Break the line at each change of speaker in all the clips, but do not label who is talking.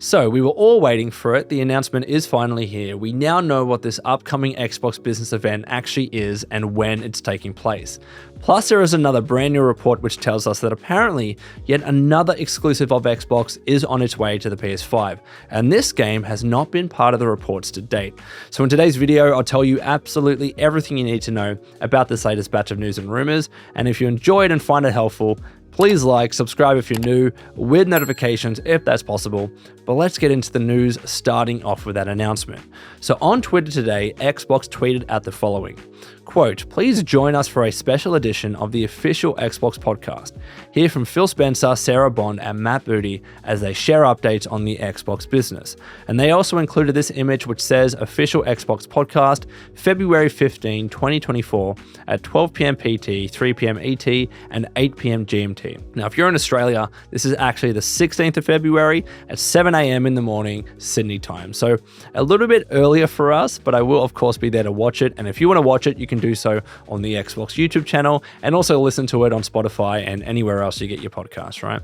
So we were all waiting for it. The announcement is finally here. We now know what this upcoming Xbox business event actually is and when it's taking place. Plus, there is another brand new report which tells us that apparently yet another exclusive of Xbox is on its way to the PS5, and this game has not been part of the reports to date. So in today's video, I'll tell you absolutely everything you need to know about this latest batch of news and rumors, and if you enjoyed and find it helpful, please like, subscribe if you're new, with notifications if that's possible. But let's get into the news, starting off with that announcement. So on Twitter today, Xbox tweeted out the following. Quote, "Please join us for a special edition of the official Xbox podcast. Hear from Phil Spencer, Sarah Bond, and Matt Booty as they share updates on the Xbox business." And they also included this image which says official Xbox podcast, February 15, 2024 at 12 p.m. PT, 3 p.m. ET, and 8 p.m. GMT. Now, if you're in Australia, this is actually the 16th of February at 7 a.m. in the morning, Sydney time. So a little bit earlier for us, but I will of course be there to watch it. And if you want to watch it, you can do so on the Xbox YouTube channel and also listen to it on Spotify and anywhere else you get your podcasts, right?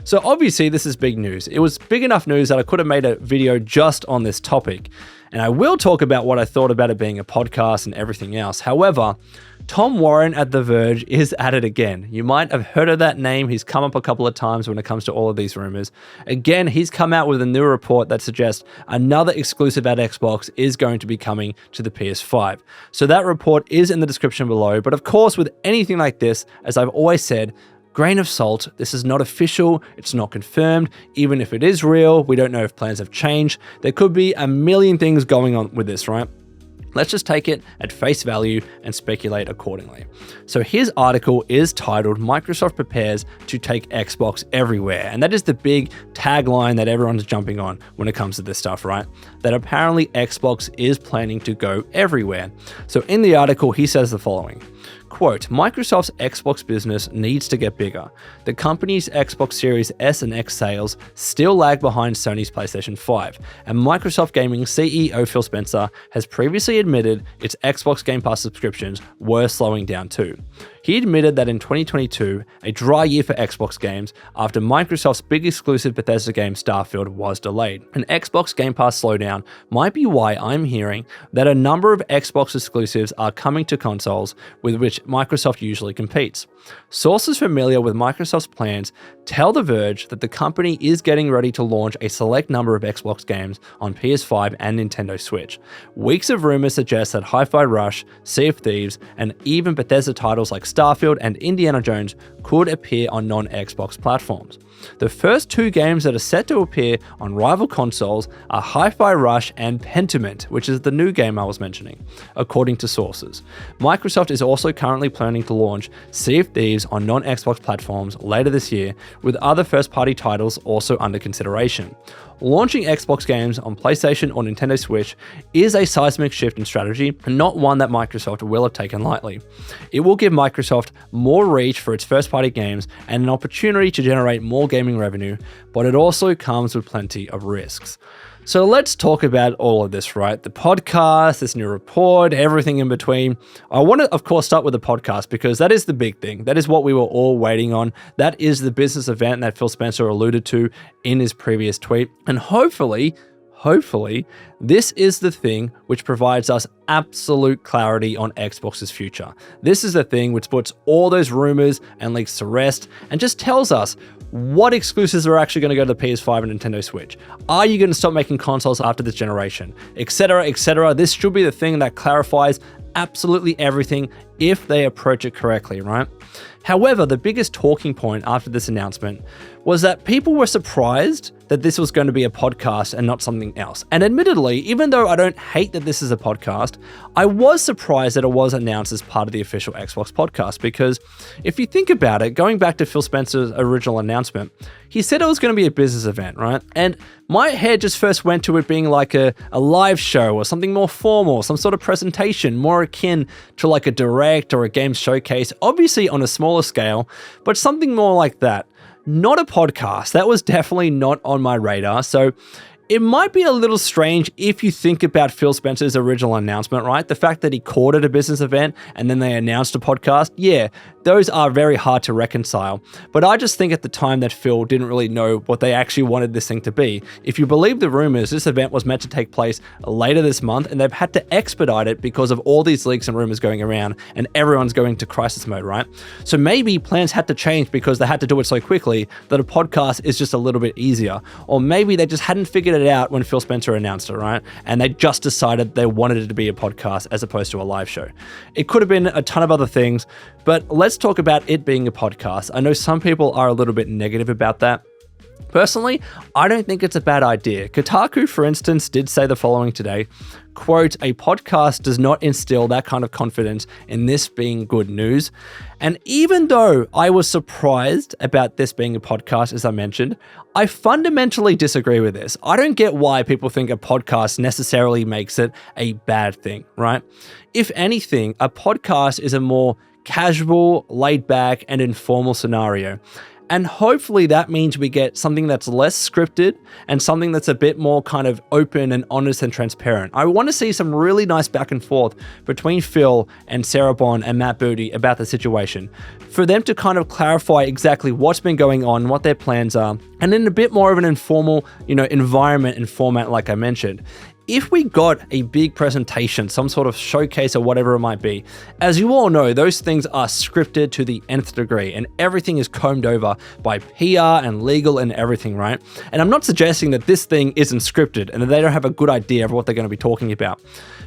So obviously this is big news. It was big enough news that I could have made a video just on this topic. And I will talk about what I thought about it being a podcast and everything else. However, Tom Warren at The Verge is at it again. You might have heard of that name. He's come up a couple of times when it comes to all of these rumors. Again, he's come out with a new report that suggests another exclusive at Xbox is going to be coming to the PS5. So that report is in the description below. But of course, with anything like this, as I've always said, grain of salt, this is not official, it's not confirmed. Even if it is real, we don't know if plans have changed. There could be a million things going on with this, right? Let's just take it at face value and speculate accordingly. So his article is titled "Microsoft Prepares to Take Xbox Everywhere." And that is the big tagline that everyone's jumping on when it comes to this stuff, right? That apparently Xbox is planning to go everywhere. So in the article, he says the following. Quote, "Microsoft's Xbox business needs to get bigger. The company's Xbox Series S and X sales still lag behind Sony's PlayStation 5, and Microsoft Gaming CEO Phil Spencer has previously admitted its Xbox Game Pass subscriptions were slowing down too. He admitted that in 2022, a dry year for Xbox games after Microsoft's big exclusive Bethesda game Starfield was delayed. An Xbox Game Pass slowdown might be why I'm hearing that a number of Xbox exclusives are coming to consoles with which Microsoft usually competes. Sources familiar with Microsoft's plans tell The Verge that the company is getting ready to launch a select number of Xbox games on PS5 and Nintendo Switch. Weeks of rumors suggest that Hi-Fi Rush, Sea of Thieves, and even Bethesda titles like Starfield and Indiana Jones could appear on non-Xbox platforms. The first two games that are set to appear on rival consoles are Hi-Fi Rush and Pentiment, which is the new game I was mentioning, according to sources. Microsoft is also currently planning to launch Sea of Thieves on non-Xbox platforms later this year, with other first-party titles also under consideration. Launching Xbox games on PlayStation or Nintendo Switch is a seismic shift in strategy and not one that Microsoft will have taken lightly. It will give Microsoft more reach for its first-party games and an opportunity to generate more gaming revenue, but it also comes with plenty of risks. So let's talk about all of this, right? The podcast, this new report, everything in between. I want to, of course, start with the podcast because that is the big thing. That is what we were all waiting on. That is the business event that Phil Spencer alluded to in his previous tweet. And hopefully, this is the thing which provides us absolute clarity on Xbox's future. This is the thing which puts all those rumors and leaks to rest and just tells us what exclusives are actually going to go to the PS5 and Nintendo Switch. Are you going to stop making consoles after this generation? Etc, etc. This should be the thing that clarifies absolutely everything if they approach it correctly, right? However, the biggest talking point after this announcement was that people were surprised that this was going to be a podcast and not something else. And admittedly, even though I don't hate that this is a podcast, I was surprised that it was announced as part of the official Xbox podcast, because if you think about it, going back to Phil Spencer's original announcement, he said it was going to be a business event, right? And my head just first went to it being like a live show or something more formal, some sort of presentation, more akin to like a direct or a game showcase, obviously on a smaller scale, but something more like that. Not a podcast. That was definitely not on my radar. So it might be a little strange if you think about Phil Spencer's original announcement, right? The fact that he called it a business event and then they announced a podcast. Yeah, those are very hard to reconcile. But I just think at the time that Phil didn't really know what they actually wanted this thing to be. If you believe the rumors, this event was meant to take place later this month, and they've had to expedite it because of all these leaks and rumors going around, and everyone's going to crisis mode, right? So maybe plans had to change because they had to do it so quickly that a podcast is just a little bit easier. Or maybe they just hadn't figured it out when Phil Spencer announced it, right? And they just decided they wanted it to be a podcast as opposed to a live show. It could have been a ton of other things, but let's talk about it being a podcast. I know some people are a little bit negative about that. Personally, I don't think it's a bad idea. Kotaku, for instance, did say the following today, quote, "A podcast does not instill that kind of confidence in this being good news." And even though I was surprised about this being a podcast, as I mentioned, I fundamentally disagree with this. I don't get why people think a podcast necessarily makes it a bad thing, right? If anything, a podcast is a more casual, laid back, and informal scenario. And hopefully that means we get something that's less scripted and something that's a bit more kind of open and honest and transparent. I want to see some really nice back and forth between Phil and Sarah Bond and Matt Booty about the situation, for them to kind of clarify exactly what's been going on, what their plans are, and in a bit more of an informal, environment and format like I mentioned. If we got a big presentation, some sort of showcase or whatever it might be, as you all know, those things are scripted to the nth degree and everything is combed over by PR and legal and everything, right? And I'm not suggesting that this thing isn't scripted and that they don't have a good idea of what they're going to be talking about.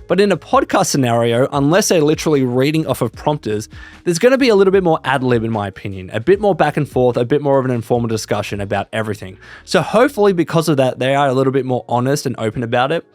But in a podcast scenario, unless they're literally reading off of prompters, there's going to be a little bit more ad lib in my opinion, a bit more back and forth, a bit more of an informal discussion about everything. So hopefully because of that, they are a little bit more honest and open about it.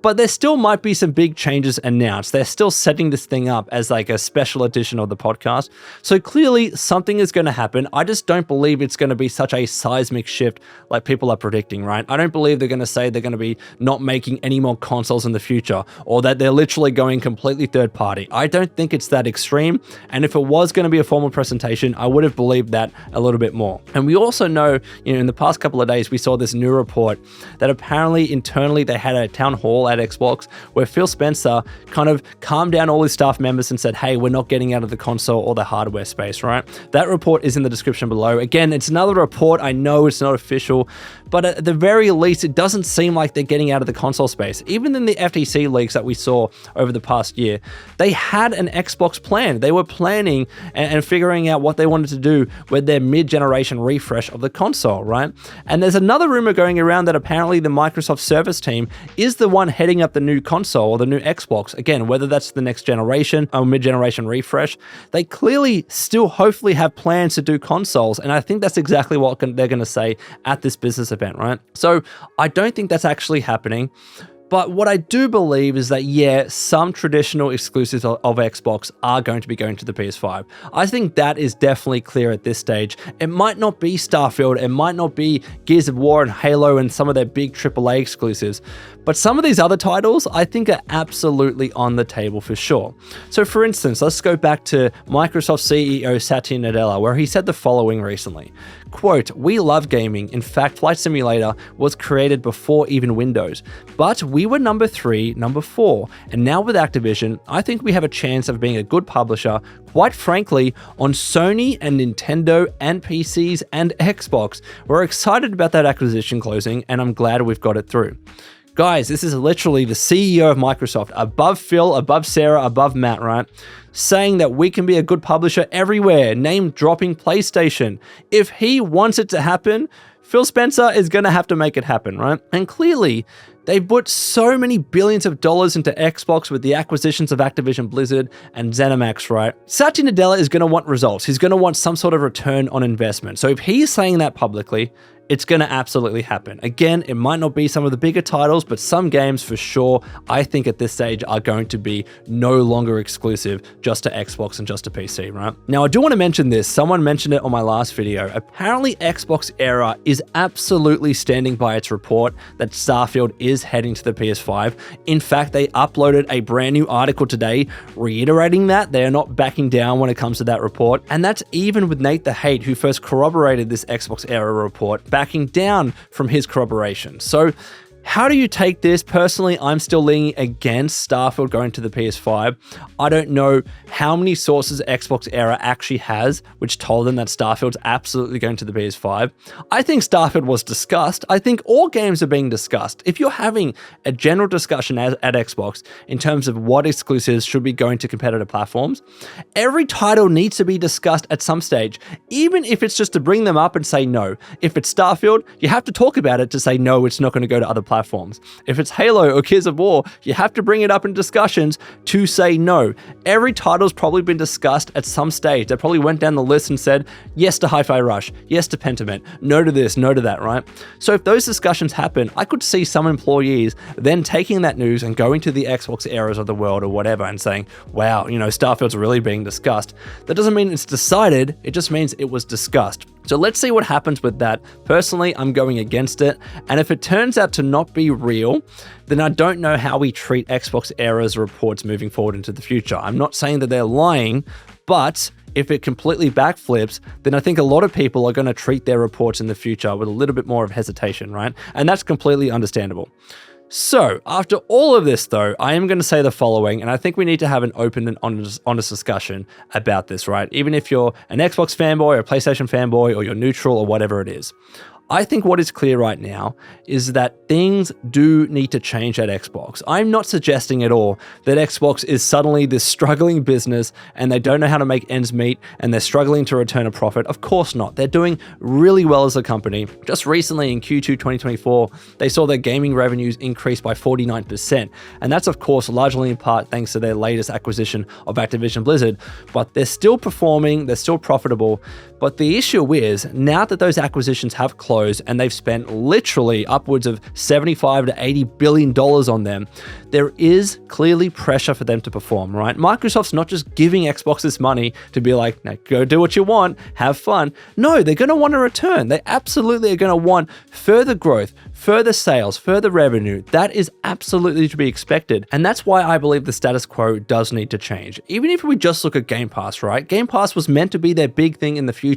But there still might be some big changes announced. They're still setting this thing up as like a special edition of the podcast. So clearly something is going to happen. I just don't believe it's going to be such a seismic shift like people are predicting, right? I don't believe they're going to say they're going to be not making any more consoles in the future, or that they're literally going completely third party. I don't think it's that extreme. And if it was going to be a formal presentation, I would have believed that a little bit more. And we also know, in the past couple of days, we saw this new report that apparently internally they had a town hall at Xbox where Phil Spencer kind of calmed down all his staff members and said, hey, we're not getting out of the console or the hardware space, right? That report is in the description below. Again, it's another report. I know it's not official, but at the very least, it doesn't seem like they're getting out of the console space. Even in the FTC leaks that we saw over the past year, they had an Xbox plan. They were planning and figuring out what they wanted to do with their mid-generation refresh of the console, right? And there's another rumor going around that apparently the Microsoft service team is the one heading up the new console or the new Xbox. Again, whether that's the next generation or mid-generation refresh, they clearly still hopefully have plans to do consoles. And I think that's exactly what they're going to say at this business event, right? So I don't think that's actually happening. But what I do believe is that, yeah, some traditional exclusives of Xbox are going to be going to the PS5. I think that is definitely clear at this stage. It might not be Starfield, it might not be Gears of War and Halo and some of their big AAA exclusives, but some of these other titles I think are absolutely on the table for sure. So for instance, let's go back to Microsoft CEO Satya Nadella, where he said the following recently, quote, "We love gaming. In fact, Flight Simulator was created before even Windows, but we were number 3, number 4, and now with Activision, I think we have a chance of being a good publisher, quite frankly, on Sony and Nintendo and PCs and Xbox. We're excited about that acquisition closing, and I'm glad we've got it through." Guys, this is literally the CEO of Microsoft, above Phil, above Sarah, above Matt, right? Saying that we can be a good publisher everywhere, name dropping PlayStation. If he wants it to happen, Phil Spencer is going to have to make it happen, right? And clearly, they've put so many billions of dollars into Xbox with the acquisitions of Activision Blizzard and ZeniMax, right? Satya Nadella is going to want results. He's going to want some sort of return on investment. So if he's saying that publicly, it's going to absolutely happen. Again, it might not be some of the bigger titles, but some games for sure, I think at this stage are going to be no longer exclusive just to Xbox and just to PC, right? Now, I do want to mention this. Someone mentioned it on my last video. Apparently, Xbox Era is absolutely standing by its report that Starfield is heading to the PS5. In fact, they uploaded a brand new article today reiterating that. They are not backing down when it comes to that report. And that's even with Nate the Hate, who first corroborated this Xbox Era report, backing down from his corroboration. So How do you take this? Personally, I'm still leaning against Starfield going to the PS5. I don't know how many sources Xbox Era actually has, which told them that Starfield's absolutely going to the PS5. I think Starfield was discussed. I think all games are being discussed. If you're having a general discussion at Xbox in terms of what exclusives should be going to competitive platforms, every title needs to be discussed at some stage, even if it's just to bring them up and say no. If it's Starfield, you have to talk about it to say no, it's not going to go to other platforms. If it's Halo or Gears of War, you have to bring it up in discussions to say no. Every title's probably been discussed at some stage. They probably went down the list and said yes to Hi-Fi Rush, yes to Pentiment, no to this, no to that, right? So if those discussions happen, I could see some employees then taking that news and going to the Xbox Eras of the world or whatever and saying, wow, Starfield's really being discussed. That doesn't mean it's decided, it just means it was discussed. So let's see what happens with that. Personally, I'm going against it. And if it turns out to not be real, then I don't know how we treat Xbox Era's reports moving forward into the future. I'm not saying that they're lying, but if it completely backflips, then I think a lot of people are going to treat their reports in the future with a little bit more of hesitation, right? And that's completely understandable. So, after all of this though, I am going to say the following, and I think we need to have an open and honest discussion about this, right? Even if you're an Xbox fanboy or a PlayStation fanboy or you're neutral or whatever it is. I think what is clear right now is that things do need to change at Xbox. I'm not suggesting at all that Xbox is suddenly this struggling business and they don't know how to make ends meet and they're struggling to return a profit. Of course not. They're doing really well as a company. Just recently in Q2 2024, they saw their gaming revenues increase by 49%. And that's of course largely in part thanks to their latest acquisition of Activision Blizzard. But they're still performing, they're still profitable. But the issue is, now that those acquisitions have closed and they've spent literally upwards of $75 to $80 billion on them, there is clearly pressure for them to perform, right? Microsoft's not just giving Xbox this money to be like, now go do what you want, have fun. No, they're going to want a return. They absolutely are going to want further growth, further sales, further revenue. That is absolutely to be expected. And that's why I believe the status quo does need to change. Even if we just look at Game Pass, right? Game Pass was meant to be their big thing in the future.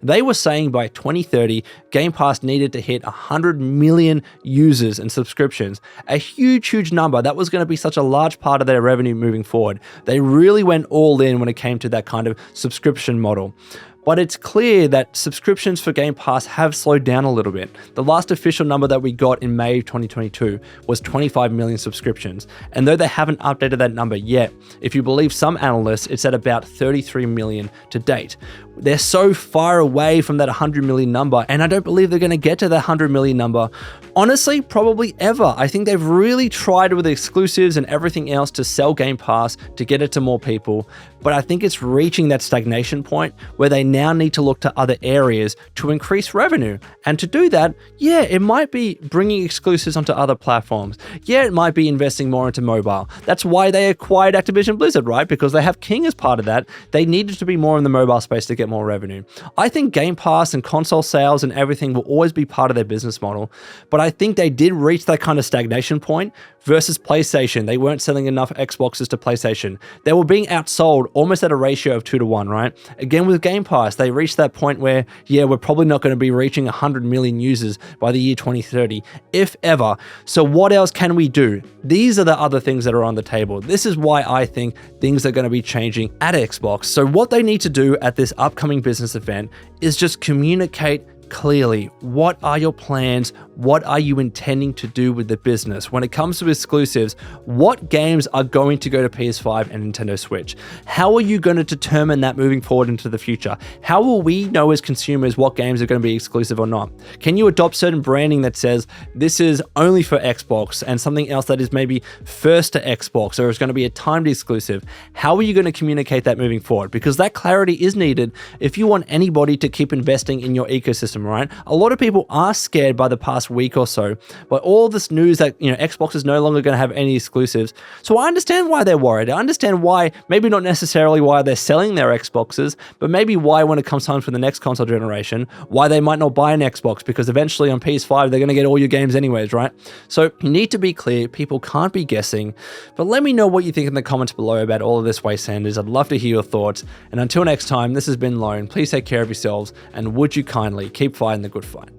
They were saying by 2030, Game Pass needed to hit 100 million users and subscriptions. A huge number. That was going to be such a large part of their revenue moving forward. They really went all in when it came to that kind of subscription model. But it's clear that subscriptions for Game Pass have slowed down a little bit. The last official number that we got in May 2022 was 25 million subscriptions. And though they haven't updated that number yet, if you believe some analysts, it's at about 33 million to date. They're so far away from that 100 million number, and I don't believe they're going to get to that 100 million number. Honestly, probably ever. I think they've really tried with exclusives and everything else to sell Game Pass to get it to more people, but I think it's reaching that stagnation point where they now need to look to other areas to increase revenue. And to do that, yeah, it might be bringing exclusives onto other platforms. Yeah, it might be investing more into mobile. That's why they acquired Activision Blizzard, right? Because they have King as part of that. They needed to be more in the mobile space to get more revenue. I think Game Pass and console sales and everything will always be part of their business model, but I think they did reach that kind of stagnation point versus PlayStation. They weren't selling enough Xboxes to PlayStation. They were being outsold almost at a ratio of 2 to 1, right? Again, with Game Pass, they reached that point where, yeah, we're probably not going to be reaching 100 million users by the year 2030, if ever. So what else can we do? These are the other things that are on the table. This is why I think things are going to be changing at Xbox. So what they need to do at this upcoming business event is just communicate clearly. What are your plans? What are you intending to do with the business? When it comes to exclusives, what games are going to go to PS5 and Nintendo Switch? How are you going to determine that moving forward into the future? How will we know as consumers what games are going to be exclusive or not? Can you adopt certain branding that says this is only for Xbox and something else that is maybe first to Xbox or is going to be a timed exclusive? How are you going to communicate that moving forward? Because that clarity is needed if you want anybody to keep investing in your ecosystem, right? A lot of people are scared by the past week or so, but all this news that, Xbox is no longer going to have any exclusives. So I understand why they're worried. I understand why, maybe not necessarily why they're selling their Xboxes, but maybe why when it comes time for the next console generation, why they might not buy an Xbox, because eventually on PS5, they're going to get all your games anyways, right? So you need to be clear. People can't be guessing, but let me know what you think in the comments below about all of this, Way Sanders. I'd love to hear your thoughts. And until next time, this has been Lone. Please take care of yourselves, and would you kindly keep fighting the good fight.